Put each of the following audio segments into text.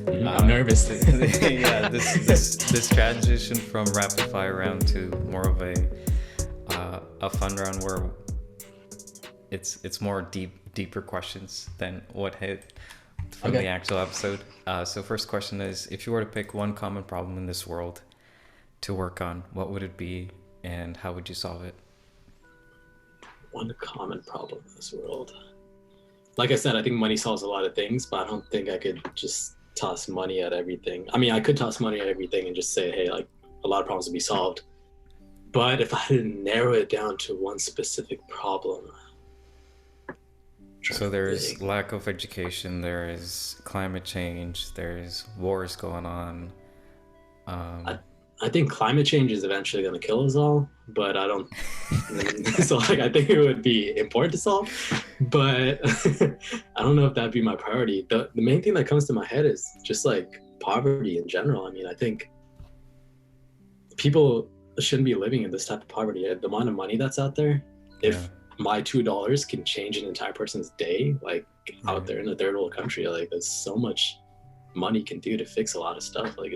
I'm nervous. Yeah, this transition from rapid fire round to more of a fun round where it's more deeper questions than what hit from the actual episode. So first question is, if you were to pick one common problem in this world to work on, what would it be and how would you solve it? One common problem in this world. Like I said, I think money solves a lot of things, but I don't think I could just toss money at everything. I mean, I could toss money at everything and just say, hey, like a lot of problems would be solved. But if I had to narrow it down to one specific problem. So there's lack of education, there is climate change, there's wars going on. I think climate change is eventually going to kill us all, but I don't. So like, I think it would be important to solve, but I don't know if that'd be my priority. The main thing that comes to my head is just like poverty in general. I mean, I think people shouldn't be living in this type of poverty. The amount of money that's out there, if my $2 can change an entire person's day, like out there in a third world country, like there's so much money can do to fix a lot of stuff. Like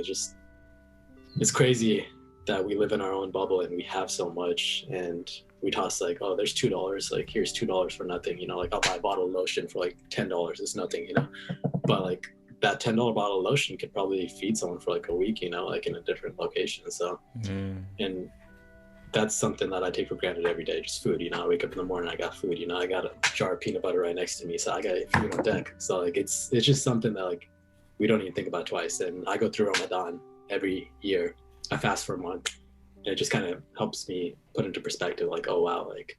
it's crazy that we live in our own bubble and we have so much, and we toss like, oh, there's $2, like here's $2 for nothing, you know, like I'll buy a bottle of lotion for like $10, it's nothing, you know, but like that $10 bottle of lotion could probably feed someone for like a week, you know, like in a different location. So and that's something that I take for granted every day, just food, you know. I wake up in the morning, I got food, you know, I got a jar of peanut butter right next to me, so I got food on deck. So like it's just something that like we don't even think about twice. And I go through Ramadan every year. I fast for a month, and it just kind of helps me put into perspective, like, oh wow, like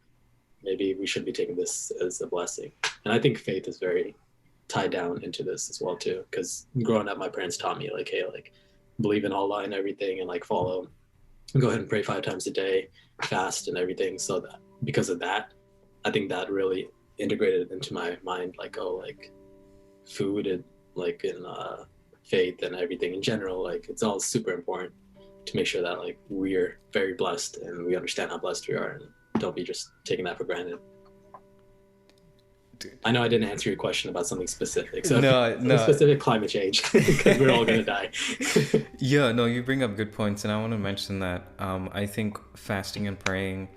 maybe we should be taking this as a blessing. And I think faith is very tied down into this as well too, because growing up my parents taught me like, hey, like believe in Allah and everything, and like go ahead and pray 5 times a day, fast and everything. So that because of that, I think that really integrated into my mind, like, oh, like food and like in faith and everything in general, like it's all super important to make sure that like we're very blessed and we understand how blessed we are, and don't be just taking that for granted. Dude. I know I didn't answer your question about something specific. So no. Specific climate change, because we're all gonna die. Yeah, no, you bring up good points, and I want to mention that I think fasting and praying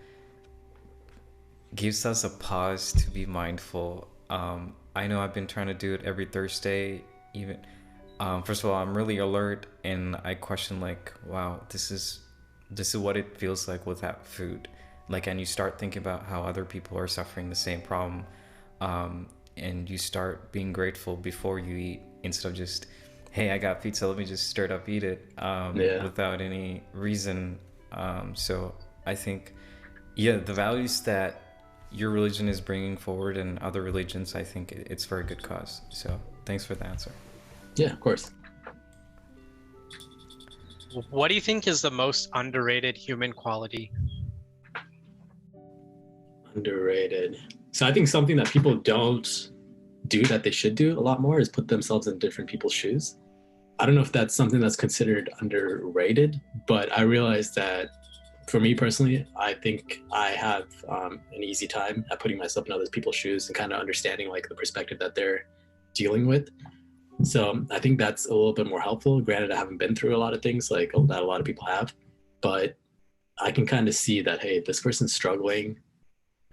gives us a pause to be mindful. I know I've been trying to do it every Thursday, even. First of all, I'm really alert, and I question like, wow, this is what it feels like without food. Like, and you start thinking about how other people are suffering the same problem, and you start being grateful before you eat, instead of just, hey, I got pizza, let me just straight up eat it without any reason. So I think, the values that your religion is bringing forward and other religions, I think it's for a good cause. So thanks for the answer. Yeah, of course. What do you think is the most underrated human quality? Underrated. So I think something that people don't do that they should do a lot more is put themselves in different people's shoes. I don't know if that's something that's considered underrated, but I realized that for me personally, I think I have an easy time at putting myself in other people's shoes and kind of understanding like the perspective that they're dealing with. So I think that's a little bit more helpful. Granted, I haven't been through a lot of things like that a lot of people have, but I can kind of see that, hey, this person's struggling.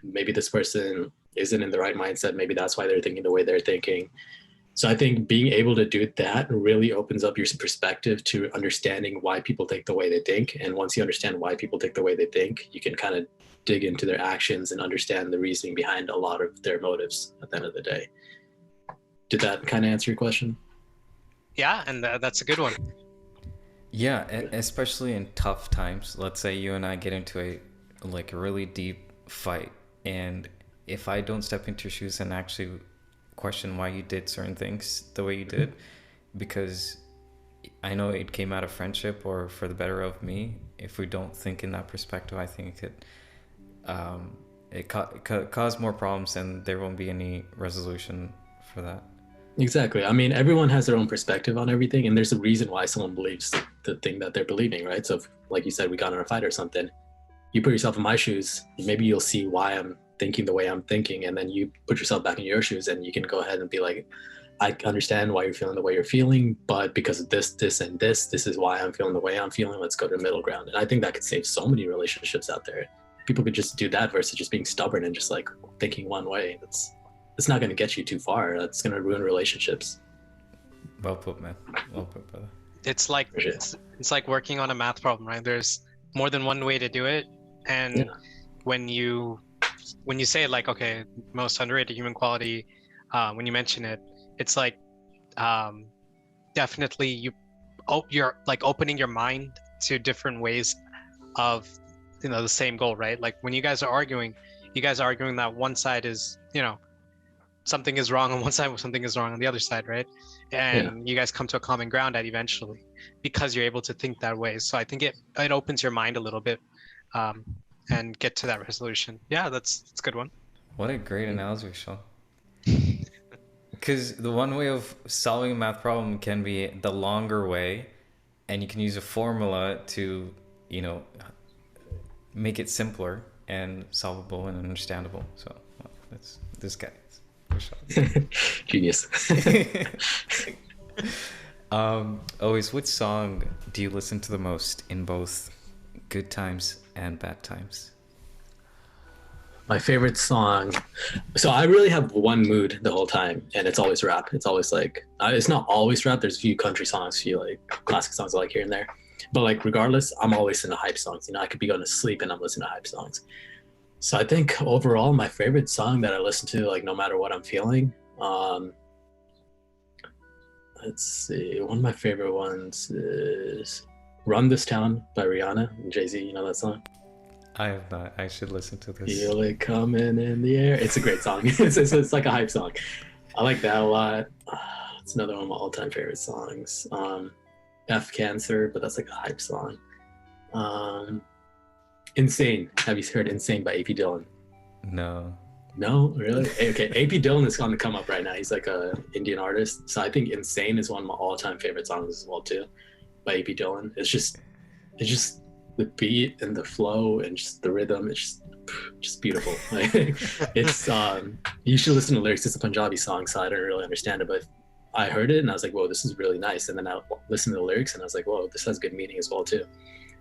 Maybe this person isn't in the right mindset. Maybe that's why they're thinking the way they're thinking. So I think being able to do that really opens up your perspective to understanding why people think the way they think. And once you understand why people think the way they think, you can kind of dig into their actions and understand the reasoning behind a lot of their motives at the end of the day. Did that kind of answer your question? Yeah, and that's a good one. Yeah, especially in tough times. Let's say you and I get into a really deep fight, and if I don't step into your shoes and actually question why you did certain things the way you did, because I know it came out of friendship or for the better of me, if we don't think in that perspective, I think it could cause more problems, and there won't be any resolution for that. Exactly. I mean, everyone has their own perspective on everything, and there's a reason why someone believes the thing that they're believing, right? So if, like you said, we got in a fight or something, you put yourself in my shoes, maybe you'll see why I'm thinking the way I'm thinking, and then you put yourself back in your shoes and you can go ahead and be like, I understand why you're feeling the way you're feeling, but because of this, and this is why I'm feeling the way I'm feeling. Let's go to the middle ground. And I think that could save so many relationships out there. People could just do that versus just being stubborn and just like thinking one way. It's not going to get you too far. That's going to ruin relationships. Well put, man. Well put, brother. It's like it's like working on a math problem, right? There's more than one way to do it, and when you say it, like, okay, most underrated human quality, when you mention it, it's like definitely you're like opening your mind to different ways of, you know, the same goal, right? Like when you guys are arguing that one side is, you know, something is wrong on one side, something is wrong on the other side, right? And you guys come to a common ground at eventually, because you're able to think that way. So I think it opens your mind a little bit, and get to that resolution. Yeah, that's a good one. What a great analogy, Sean. Because the one way of solving a math problem can be the longer way, and you can use a formula to, you know, make it simpler and solvable and understandable. So that's this guy. Genius. Owais, what song do you listen to the most in both good times and bad times? My favorite song. So I really have one mood the whole time, and it's always rap. It's always like, it's not always rap. There's a few country songs, a few like classic songs I like here and there. But like regardless, I'm always into hype songs. You know, I could be going to sleep and I'm listening to hype songs. So I think overall, my favorite song that I listen to, like no matter what I'm feeling, let's see, one of my favorite ones is "Run This Town" by Rihanna and Jay-Z. You know that song? I have not. I should listen to this. Feel it coming in the air. It's a great song. It's like a hype song. I like that a lot. It's another one of my all-time favorite songs. F Cancer, but that's like a hype song. Insane. Have you heard Insane by AP Dillon? No. No, really? Okay, AP Dillon is on the come up right now. He's like a Indian artist. So I think Insane is one of my all-time favorite songs as well too, by AP Dillon. It's just the beat and the flow and just the rhythm. It's just beautiful. It's you should listen to the lyrics. It's a Punjabi song, so I don't really understand it, but I heard it and I was like, whoa, this is really nice. And then I listened to the lyrics and I was like, whoa, this has good meaning as well too.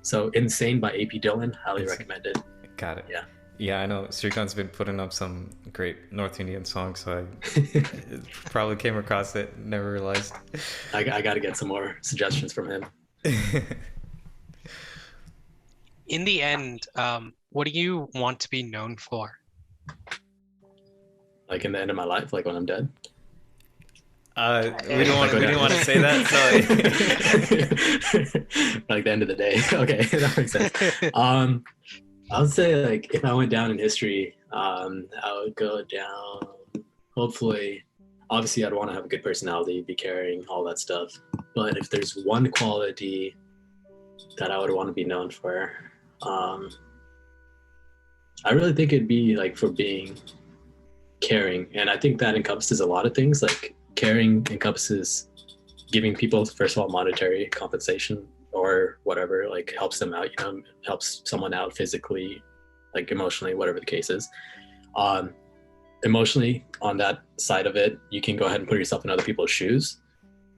So Insane by AP Dillon, highly recommended. Got it. Yeah. Yeah, I know Srikant's been putting up some great North Indian songs, so I probably came across it, never realized. I got to get some more suggestions from him. In the end, what do you want to be known for? Like in the end of my life, like when I'm dead? We didn't want to say that, sorry. Like the end of the day. Okay, that makes sense. I would say like if I went down in history, I would go down, hopefully, obviously I'd want to have a good personality, be caring, all that stuff. But if there's one quality that I would want to be known for, I really think it'd be like for being caring. And I think that encompasses a lot of things. Like caring encompasses giving people, first of all, monetary compensation or whatever, like helps them out, you know, helps someone out physically, like emotionally, whatever the case is. Emotionally, on that side of it, you can go ahead and put yourself in other people's shoes,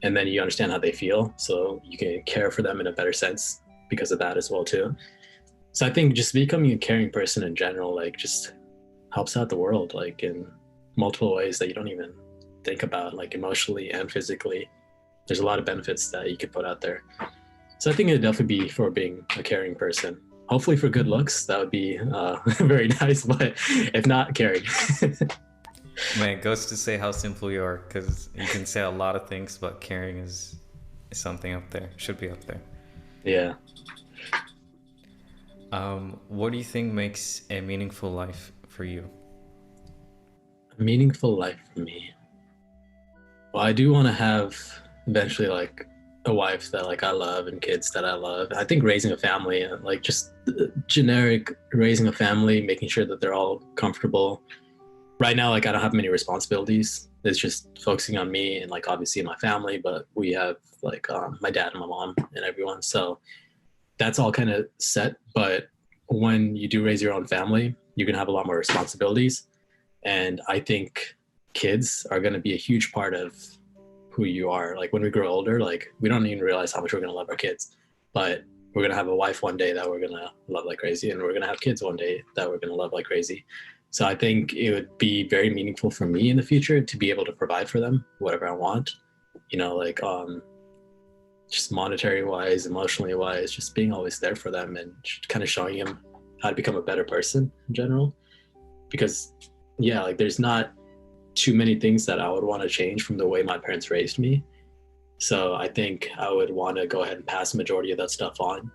and then you understand how they feel, so you can care for them in a better sense because of that as well too. So I think just becoming a caring person in general, like just helps out the world, like in multiple ways that you don't even think about, like emotionally and physically. There's a lot of benefits that you could put out there. So I think it'd definitely be for being a caring person. Hopefully for good looks, that would be very nice, but if not, caring. Man, it goes to say how simple you are, because you can say a lot of things, but caring is something up there, should be up there. Yeah. What do you think makes a meaningful life for you? A meaningful life for me? Well, I do want to have eventually like a wife that like I love and kids that I love. I think raising a family, like just generic raising a family, making sure that they're all comfortable. Right now, like I don't have many responsibilities. It's just focusing on me and like obviously my family, but we have like my dad and my mom and everyone. So that's all kind of set. But when you do raise your own family, you're gonna have a lot more responsibilities. And I think kids are gonna be a huge part of who you are. Like when we grow older, like we don't even realize how much we're gonna love our kids, but we're gonna have a wife one day that we're gonna love like crazy, and we're gonna have kids one day that we're gonna love like crazy. So I think it would be very meaningful for me in the future to be able to provide for them whatever I want, like just monetary wise, emotionally wise, just being always there for them and kind of showing them how to become a better person in general. Because yeah, like there's not too many things that I would want to change from the way my parents raised me. So I think I would want to go ahead and pass the majority of that stuff on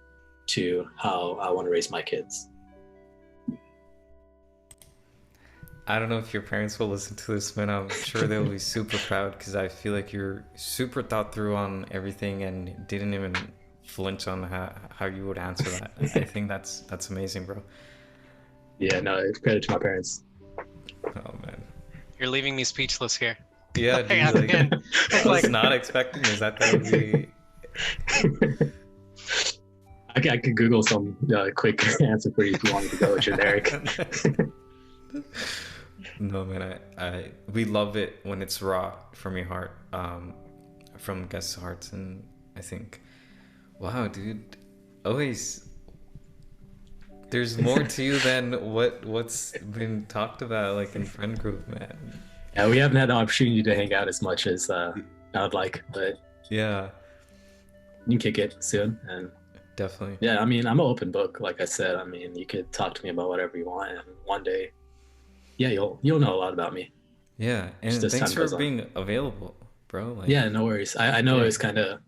to how I want to raise my kids. I don't know if your parents will listen to this, man. I'm sure they'll be super proud because I feel like you're super thought through on everything and didn't even flinch on how you would answer that. I think that's amazing, bro. Yeah, no, it's credit to my parents. Oh, man. You're leaving me speechless here. Yeah, dude, I was not expecting this. I thought it would be... I could Google some quick answer for you if you wanted to go generic. No, man, we love it when it's raw from your heart, from guests' hearts, and I think, wow, dude, always there's more to you than what's been talked about, like in friend group, man. Yeah, we haven't had the opportunity to hang out as much as I would like, but yeah, you can kick it soon, and definitely. Yeah, I mean, I'm an open book, like I said. I mean, you could talk to me about whatever you want, and one day, yeah, you'll know a lot about me. Yeah, and thanks for being available, bro. Like, yeah, no worries. I know it's kind of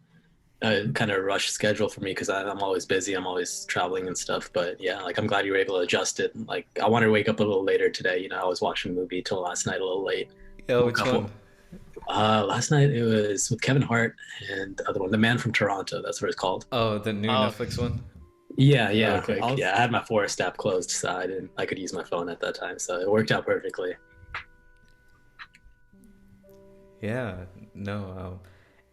a rush schedule for me because I'm always busy. I'm always traveling and stuff. But yeah, like I'm glad you were able to adjust it. Like I wanted to wake up a little later today. I was watching a movie till last night a little late. Yeah, which one? Last night it was with Kevin Hart and the other one, The Man from Toronto. That's what it's called. Oh, the new Netflix one. Yeah. Okay. Yeah, I had my Forest app closed, so I could use my phone at that time, so it worked out perfectly. Yeah, no.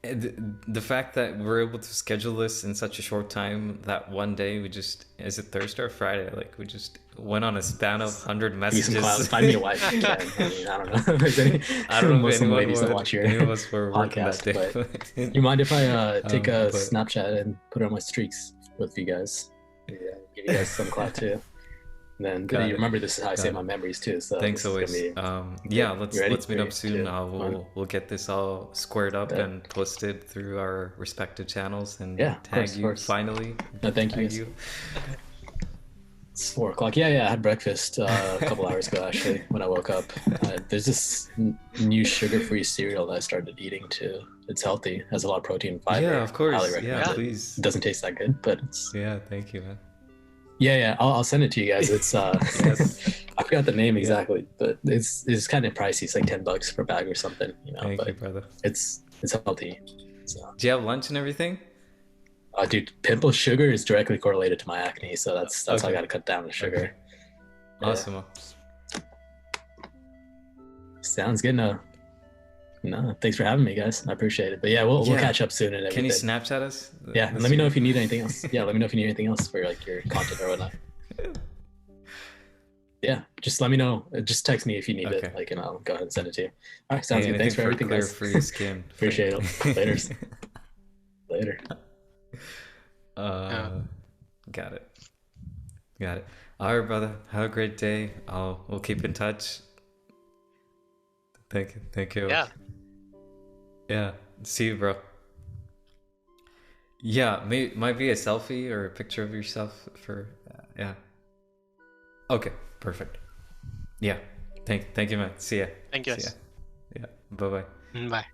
The fact that we're able to schedule this in such a short time, that one day is it Thursday or Friday? Like we just went on a span of 100 messages. Find me a wife if you can. I mean, I don't know. I don't know if Muslim ladies that watch your podcast, but you mind if I take a Snapchat and put it on my streaks with you guys? Yeah, give you guys some clout too. And then you remember this is how I save my memories too. So thanks, Owais. Yeah, let's meet up soon. We'll get this all squared up and posted through our respective channels and tag you finally. No, thank you. It's 4:00. Yeah, I had breakfast a couple hours ago actually when I woke up. There's this new sugar-free cereal that I started eating too. It's healthy, has a lot of protein and fiber. Yeah, of course. Highly recommend it. Please. It doesn't taste that good, but it's... Yeah, thank you, man. Yeah, I'll send it to you guys. It's yes. I forgot the name exactly, but it's kind of pricey. It's like $10 per bag or something. Thank you, brother. It's healthy. So. Do you have lunch and everything? Dude, pimple sugar is directly correlated to my acne, so that's how I got to cut down the sugar. Okay. Awesome. Yeah. Sounds good. No, thanks for having me, guys. I appreciate it. But yeah, we'll catch up soon and everything. Can you Snapchat us? Yeah, and let me know if you need anything else. Yeah, let me know if you need anything else for like your content or whatnot. Yeah, just let me know. Just text me if you need it, and I'll go ahead and send it to you. All right, sounds good. Thanks for everything, guys. For your skin. Appreciate it. Later. Got it. All right, brother. Have a great day. We'll keep in touch. Thank you. Yeah. See you, bro. Yeah, might be a selfie or a picture of yourself for yeah. Okay, perfect. Yeah. Thank you, man. See ya. Thank you. See ya. Yeah. Bye-bye. Bye.